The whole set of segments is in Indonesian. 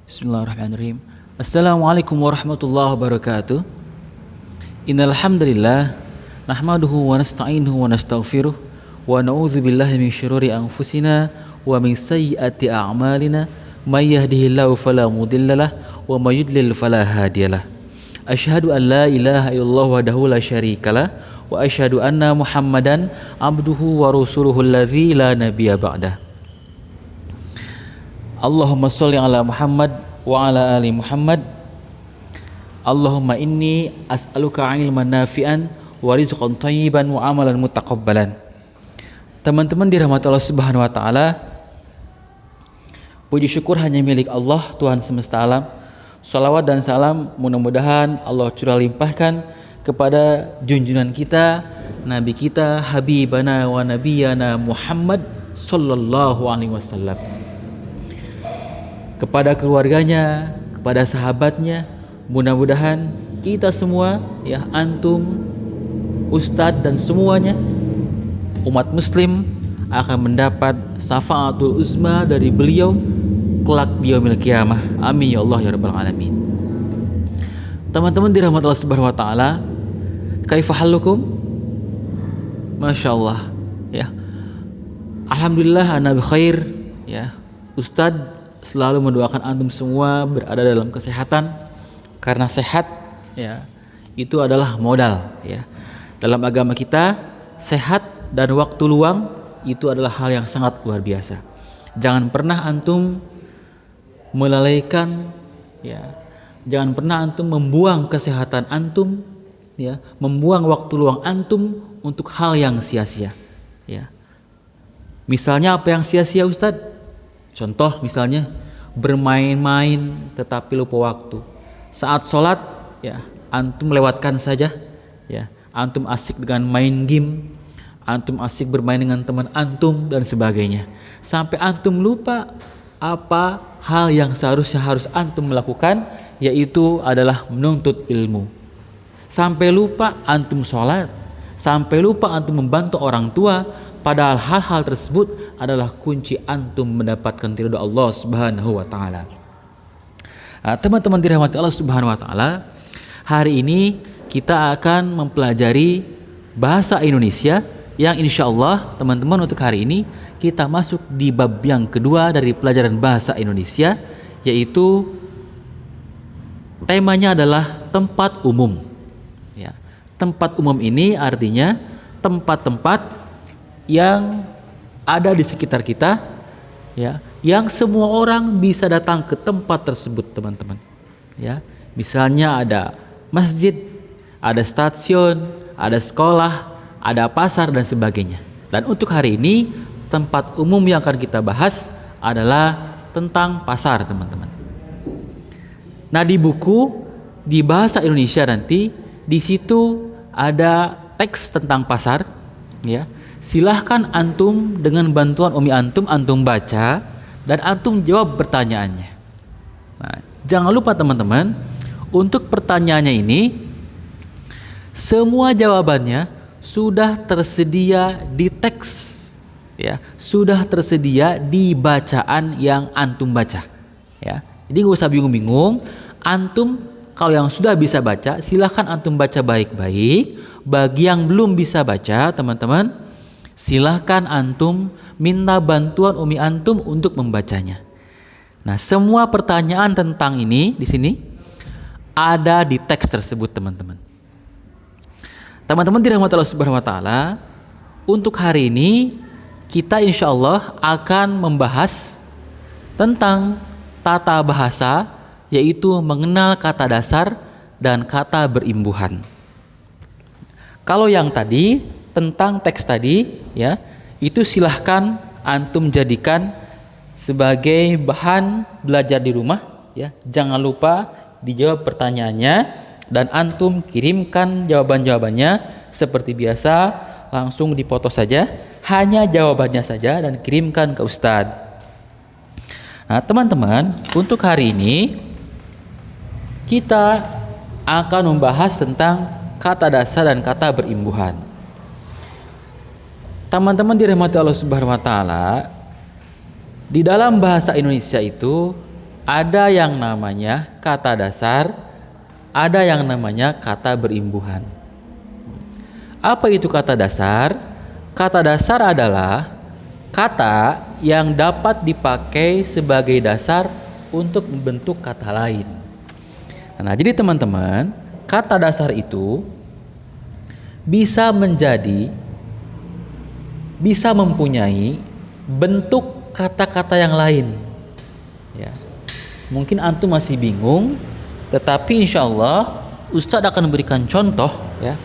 Bismillahirrahmanirrahim. Assalamualaikum warahmatullahi wabarakatuh. Innal hamdalillah nahmaduhu wa nasta'inuhu wa nastaghfiruh wa na'udzu billahi min syururi anfusina wa min sayyiati a'malina may yahdihillahu fala mudhillalah wa may yudlil fala hadiyalah. Asyhadu an la ilaha illallah wahdahu la syarikalah wa asyhadu anna Muhammadan abduhu wa rasuluhu allazi la nabiyya ba'dah. Allahumma sholli ala Muhammad wa ala ali Muhammad. Allahumma inni as'aluka ilman nafi'an wa rizqan thayyiban wa amalan mutaqabbalan. Teman-teman dirahmati Allah Subhanahu wa taala, puji syukur hanya milik Allah, Tuhan semesta alam. Salawat dan salam mudah-mudahan Allah curah limpahkan kepada junjungan kita, nabi kita, habibana wa nabiyana Muhammad sallallahu alaihi wasallam, kepada keluarganya, kepada sahabatnya. Mudah-mudahan kita semua, ya, antum, ustadz dan semuanya umat muslim akan mendapat syafaatul uzma dari beliau kelak di yaumil qiyamah. Amin ya Allah ya rabbal alamin. Teman-teman dirahmati Allah Subhanahu wa taala, kaifa halukum? Masyaallah, ya. Alhamdulillah ana bi khair, ya. Ustadz selalu mendoakan antum semua berada dalam kesehatan, karena sehat, ya, itu adalah modal, ya. Dalam agama kita, sehat dan waktu luang itu adalah hal yang sangat luar biasa. Jangan pernah antum melalaikan, ya. Jangan pernah antum membuang kesehatan antum, ya, membuang waktu luang antum untuk hal yang sia-sia, ya. Misalnya apa yang sia-sia, Ustadz? Contoh misalnya bermain-main tetapi lupa waktu. Saat sholat, ya, antum lewatkan saja, ya. Antum asik dengan main game, antum asik bermain dengan teman antum dan sebagainya, sampai antum lupa apa hal yang seharusnya harus antum melakukan, yaitu adalah menuntut ilmu. Sampai lupa antum sholat, sampai lupa antum membantu orang tua. Padahal hal-hal tersebut adalah kunci antum mendapatkan ridha Allah Subhanahu wa taala. Teman-teman dirahmati Allah Subhanahu wa taala, hari ini kita akan mempelajari bahasa Indonesia yang insya Allah teman-teman untuk hari ini kita masuk di bab yang kedua dari pelajaran bahasa Indonesia, yaitu temanya adalah tempat umum. Ya, tempat umum ini artinya tempat-tempat yang ada di sekitar kita, ya, yang semua orang bisa datang ke tempat tersebut, teman-teman. Ya, misalnya ada masjid, ada stasiun, ada sekolah, ada pasar dan sebagainya. Dan untuk hari ini tempat umum yang akan kita bahas adalah tentang pasar, teman-teman. Nah, di buku di bahasa Indonesia nanti di situ ada teks tentang pasar, ya. Silahkan antum dengan bantuan umi antum baca dan antum jawab pertanyaannya. Nah, jangan lupa teman-teman, untuk pertanyaannya ini semua jawabannya sudah tersedia di teks, ya, sudah tersedia di bacaan yang antum baca, ya. Jadi nggak usah bingung-bingung. Antum kalau yang sudah bisa baca, silahkan antum baca baik-baik. Bagi yang belum bisa baca, teman-teman, silahkan antum minta bantuan umi antum untuk membacanya. Nah, semua pertanyaan tentang ini di sini ada di teks tersebut, teman-teman. Teman-teman dirahmati Allah Subhanahu wa taala, untuk hari ini kita insya Allah akan membahas tentang tata bahasa, yaitu mengenal kata dasar dan kata berimbuhan. Kalau yang tadi tentang teks tadi, ya, itu silahkan antum jadikan sebagai bahan belajar di rumah, ya. Jangan lupa dijawab pertanyaannya dan antum kirimkan jawabannya seperti biasa, langsung dipoto saja, hanya jawabannya saja dan kirimkan ke Ustadz. Nah, teman-teman, untuk hari ini kita akan membahas tentang kata dasar dan kata berimbuhan. Teman-teman dirahmati Allah Subhanahu wa taala, di dalam bahasa Indonesia itu ada yang namanya kata dasar, ada yang namanya kata berimbuhan. Apa itu kata dasar? Kata dasar adalah kata yang dapat dipakai sebagai dasar untuk membentuk kata lain. Nah, jadi teman-teman, kata dasar itu bisa mempunyai bentuk kata-kata yang lain. Ya. Mungkin antum masih bingung, tetapi insya Allah Ustadz akan memberikan contoh. Ya.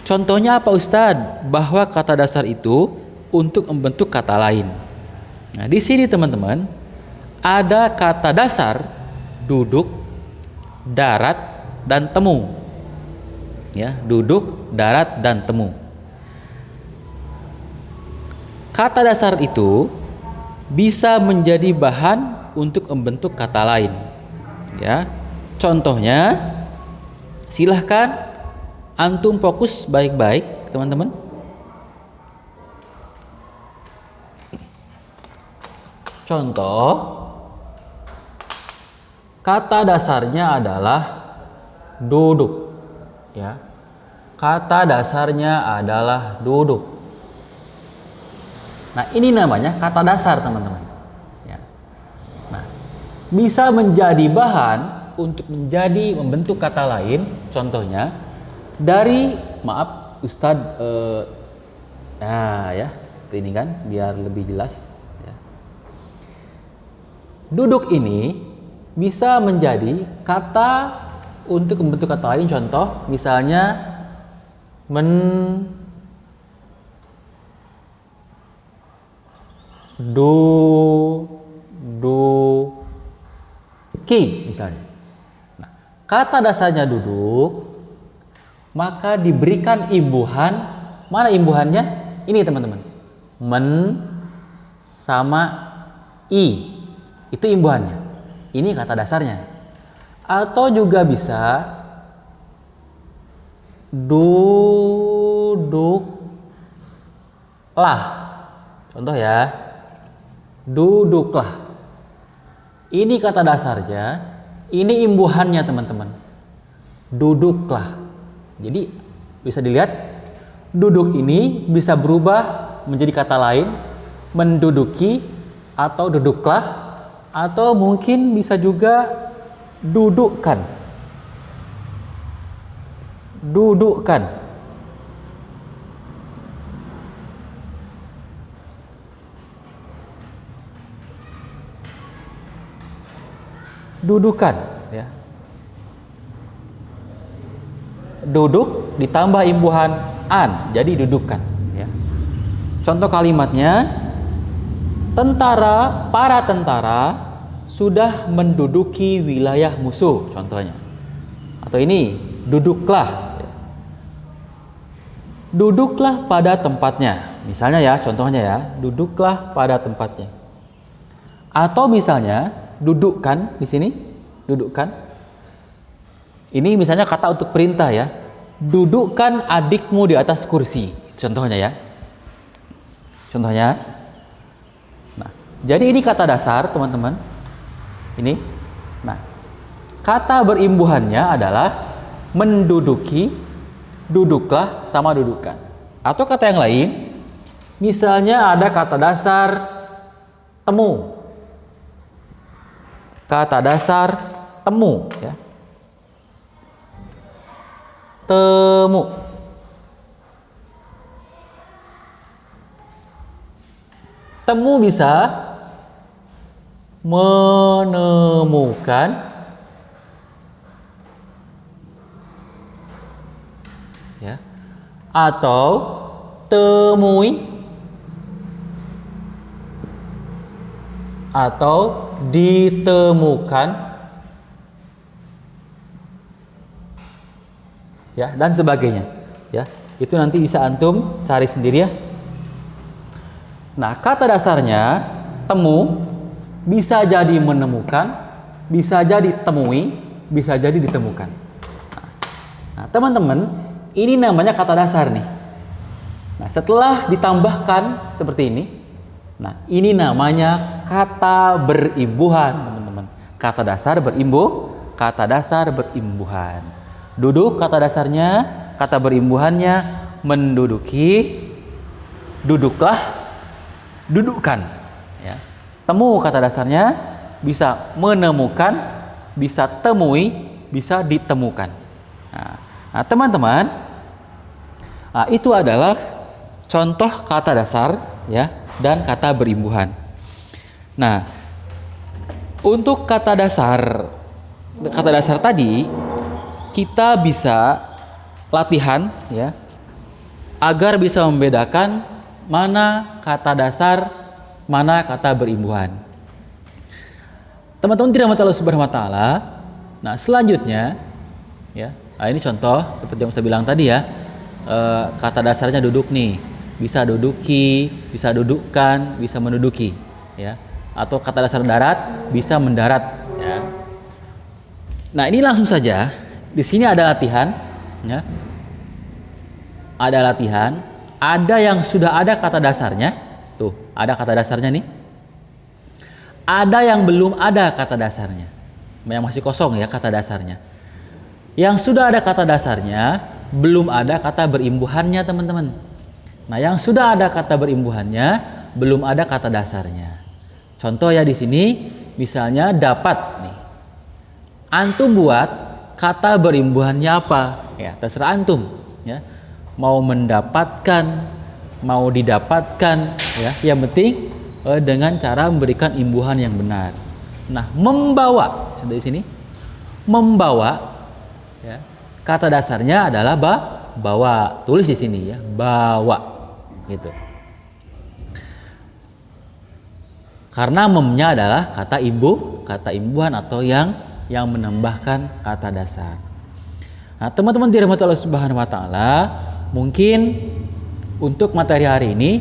Contohnya apa Ustadz? Bahwa kata dasar itu untuk membentuk kata lain. Nah, di sini teman-teman ada kata dasar duduk, darat, dan temu. Ya, duduk, darat, dan temu. Kata dasar itu bisa menjadi bahan untuk membentuk kata lain. Ya, contohnya, silahkan antum fokus baik-baik, teman-teman. Contoh, kata dasarnya adalah duduk. Ya, kata dasarnya adalah duduk. Nah, ini namanya kata dasar, teman-teman. Ya. Nah, bisa menjadi bahan untuk membentuk kata lain. Contohnya dari, maaf Ustadz, ya, ini kan biar lebih jelas. Duduk ini bisa menjadi kata untuk membentuk kata lain. Contoh, misalnya menduduki misalnya. Nah, kata dasarnya duduk, maka diberikan imbuhan. Mana imbuhannya? Ini teman-teman. Men sama i. Itu imbuhannya. Ini kata dasarnya. Atau juga bisa duduklah. Contoh ya. Duduklah. Ini kata dasarnya, ini imbuhannya, teman-teman. Duduklah. Jadi bisa dilihat, duduk ini bisa berubah menjadi kata lain, menduduki atau duduklah, atau mungkin bisa juga dudukkan. Dudukkan. Dudukan, ya. Duduk ditambah imbuhan an, jadi dudukkan, ya. Contoh kalimatnya, para tentara sudah menduduki wilayah musuh, contohnya. Atau ini, duduklah. Duduklah pada tempatnya. Misalnya ya, contohnya ya, duduklah pada tempatnya. Atau misalnya, dudukkan di sini, dudukkan. Ini misalnya kata untuk perintah ya. Dudukkan adikmu di atas kursi. Contohnya ya. Contohnya. Nah, jadi ini kata dasar, teman-teman. Ini. Nah, kata berimbuhannya adalah menduduki, duduklah, sama dudukkan. Atau kata yang lain, misalnya ada kata dasar temu. Kata dasar temu, ya. Temu. Temu bisa menemukan, ya, atau temui, atau ditemukan, ya, dan sebagainya, ya. Itu nanti bisa antum cari sendiri ya. Nah, kata dasarnya temu bisa jadi menemukan, bisa jadi temui, bisa jadi ditemukan. Nah, teman-teman, ini namanya kata dasar nih. Nah, setelah ditambahkan seperti ini, nah, ini namanya kata berimbuhan, teman-teman. Kata dasar kata dasar berimbuhan. Duduk kata dasarnya, kata berimbuhannya menduduki, duduklah, dudukkan. Ya. Temu kata dasarnya bisa menemukan, bisa temui, bisa ditemukan. Nah, teman-teman, itu adalah contoh kata dasar ya dan kata berimbuhan. Nah, untuk kata dasar tadi kita bisa latihan ya agar bisa membedakan mana kata dasar, mana kata berimbuhan. Teman-teman dirahmati Allah Subhanahu wa taala. Nah, selanjutnya ya, ini contoh seperti yang saya bilang tadi ya. Kata dasarnya duduk nih. Bisa duduki, bisa dudukkan, bisa menduduki ya. Atau kata dasar darat bisa mendarat ya. Nah, ini langsung saja. Di sini ada latihan ya. Ada latihan, ada yang sudah ada kata dasarnya. Tuh, ada kata dasarnya nih. Ada yang belum ada kata dasarnya. Yang masih kosong ya kata dasarnya. Yang sudah ada kata dasarnya, belum ada kata berimbuhannya, teman-teman. Nah, yang sudah ada kata berimbuhannya, belum ada kata dasarnya. Contoh ya di sini, misalnya dapat nih. Antum buat kata berimbuhannya apa? Ya, terserah antum ya. Mau mendapatkan, mau didapatkan ya. Yang penting dengan cara memberikan imbuhan yang benar. Nah, membawa sudah di sini. Membawa ya. Kata dasarnya adalah bawa. Tulis di sini ya, bawa. Gitu. Karena memnya adalah kata imbuhan atau yang menambahkan kata dasar. Nah, teman-teman dirahmati Allah Subhanahu wa taala, mungkin untuk materi hari ini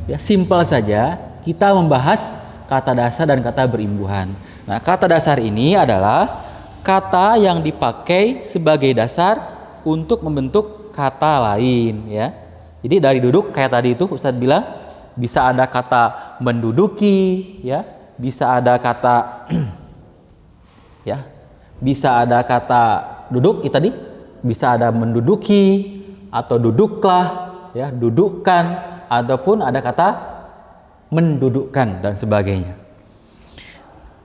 ya simpel saja kita membahas kata dasar dan kata berimbuhan. Nah, kata dasar ini adalah kata yang dipakai sebagai dasar untuk membentuk kata lain ya. Jadi dari duduk kayak tadi itu Ustadz bilang bisa ada kata menduduki ya, bisa ada kata ya, bisa ada kata duduk itu tadi, bisa ada menduduki atau duduklah ya, dudukkan ataupun ada kata mendudukkan dan sebagainya.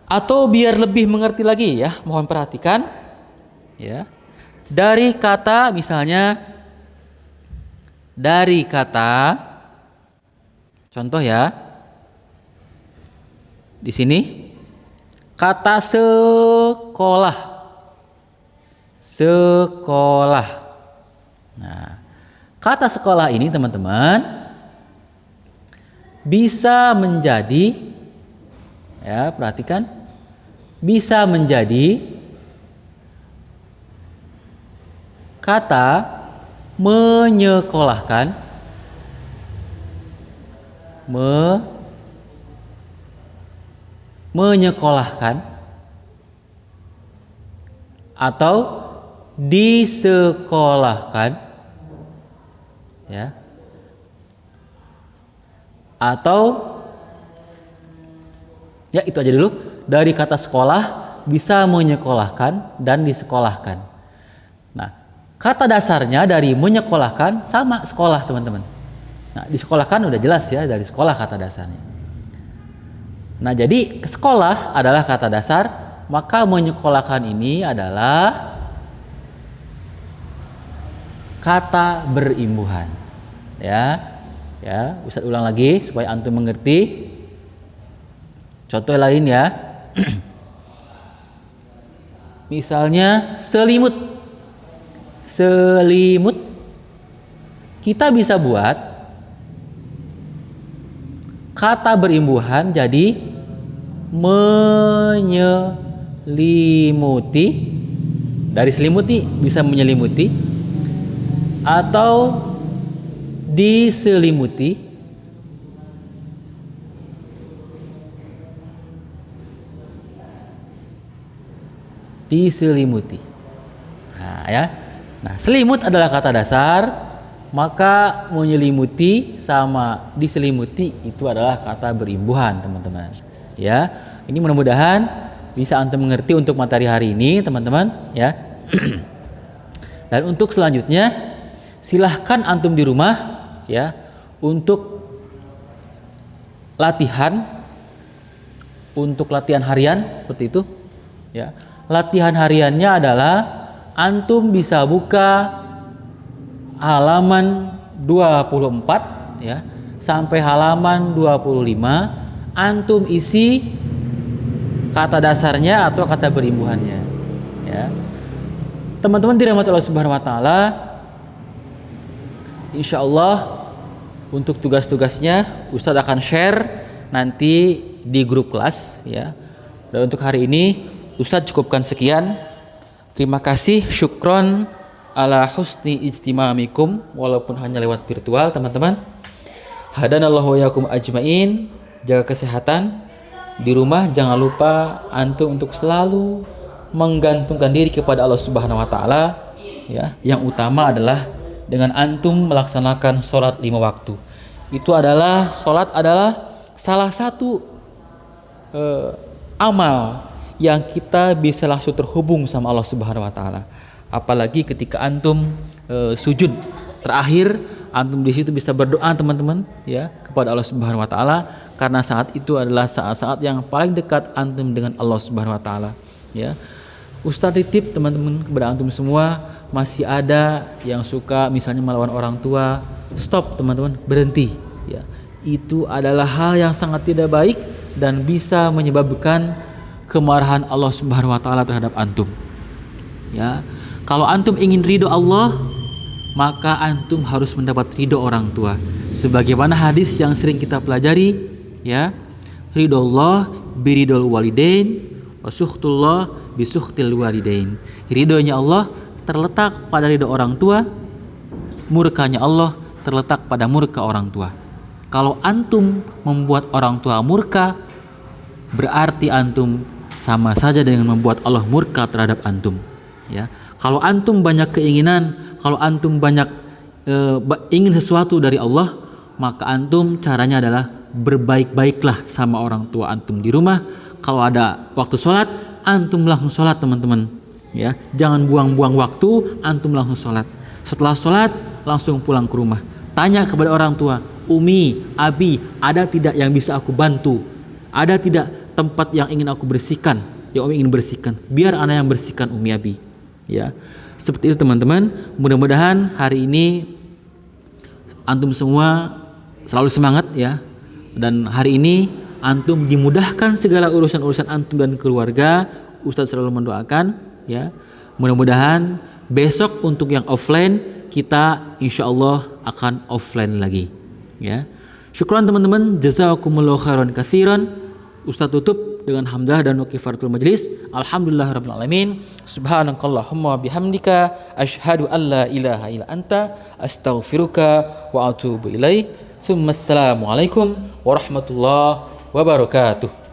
Atau biar lebih mengerti lagi ya, mohon perhatikan ya. Dari kata misalnya dari kata contoh ya. Di sini kata sekolah. Sekolah. Nah, kata sekolah ini teman-teman bisa menjadi ya, perhatikan, bisa menjadi kata menyekolahkan, menyekolahkan atau disekolahkan ya, atau ya itu aja dulu. Dari kata sekolah bisa menyekolahkan dan disekolahkan. Nah, kata dasarnya dari menyekolahkan sama sekolah, teman-teman. Nah, disekolahkan udah jelas ya, dari sekolah kata dasarnya. Nah, jadi sekolah adalah kata dasar, maka menyekolahkan ini adalah kata berimbuhan. Ya. Ya, Ustadz ulang lagi supaya antum mengerti. Contoh lain ya. Misalnya selimut. Selimut kita bisa buat kata berimbuhan jadi menyelimuti. Dari selimuti bisa menyelimuti atau diselimuti. Diselimuti. Nah, ya. Nah, selimut adalah kata dasar, maka menyelimuti sama diselimuti itu adalah kata berimbuhan, teman-teman. Ya, ini mudah-mudahan bisa antum mengerti untuk materi hari ini teman-teman ya. Dan untuk selanjutnya silahkan antum di rumah ya untuk latihan harian seperti itu ya. Latihan hariannya adalah antum bisa buka halaman 24 ya sampai halaman 25, antum isi kata dasarnya atau kata berimbuhannya ya. Teman-teman dirahmati Allah Subhanahu wa taala, insyaallah untuk tugas-tugasnya Ustadz akan share nanti di grup kelas ya. Dan untuk hari ini Ustadz cukupkan sekian. Terima kasih, syukron ala husni ijtimamikum, walaupun hanya lewat virtual teman-teman. Hadanallahu wa yakum ajmain. Jaga kesehatan di rumah, jangan lupa antum untuk selalu menggantungkan diri kepada Allah Subhanahu wa taala ya. Yang utama adalah dengan antum melaksanakan sholat 5 waktu. Itu adalah sholat adalah salah satu amal yang kita bisa langsung terhubung sama Allah Subhanahu wa taala. Apalagi ketika antum sujud terakhir, antum di situ bisa berdoa teman-teman ya kepada Allah Subhanahu wa taala, karena saat itu adalah saat-saat yang paling dekat antum dengan Allah Subhanahu wa taala ya. Ustadz titip teman-teman kepada antum semua, masih ada yang suka misalnya melawan orang tua, stop teman-teman, berhenti ya. Itu adalah hal yang sangat tidak baik dan bisa menyebabkan kemarahan Allah Subhanahu wa taala terhadap antum ya. Kalau antum ingin ridho Allah, maka antum harus mendapat ridho orang tua. Sebagaimana hadis yang sering kita pelajari ya, ridho Allah biridul walidain wa sukhtullah bisukhtil walidain. Ridhonya Allah terletak pada ridho orang tua, murkanya Allah terletak pada murka orang tua. Kalau antum membuat orang tua murka, berarti antum sama saja dengan membuat Allah murka terhadap antum ya. Kalau antum banyak keinginan, kalau antum banyak ingin sesuatu dari Allah, maka antum caranya adalah berbaik-baiklah sama orang tua antum di rumah. Kalau ada waktu sholat, antum langsung sholat teman-teman ya. Jangan buang-buang waktu, antum langsung sholat. Setelah sholat langsung pulang ke rumah. Tanya kepada orang tua, Umi, Abi, ada tidak yang bisa aku bantu? Ada tidak tempat yang ingin aku bersihkan, yang Umi ingin bersihkan? Biar anak yang bersihkan Umi, Abi ya. Seperti itu teman-teman. Mudah-mudahan hari ini antum semua selalu semangat ya. Dan hari ini antum dimudahkan segala urusan-urusan antum dan keluarga. Ustadz selalu mendoakan ya. Mudah-mudahan besok untuk yang offline kita insyaallah akan offline lagi ya. Syukran teman-teman, jazakumullahu khairan katsiran. Ustadz tutup dengan hamdah dan kifaratul majlis. Alhamdulillahirabbil alamin. Subhanakallahumma bihamdika asyhadu an la ilaha illa anta astaghfiruka wa atubu ilaik. Assalamualaikum warahmatullahi wabarakatuh.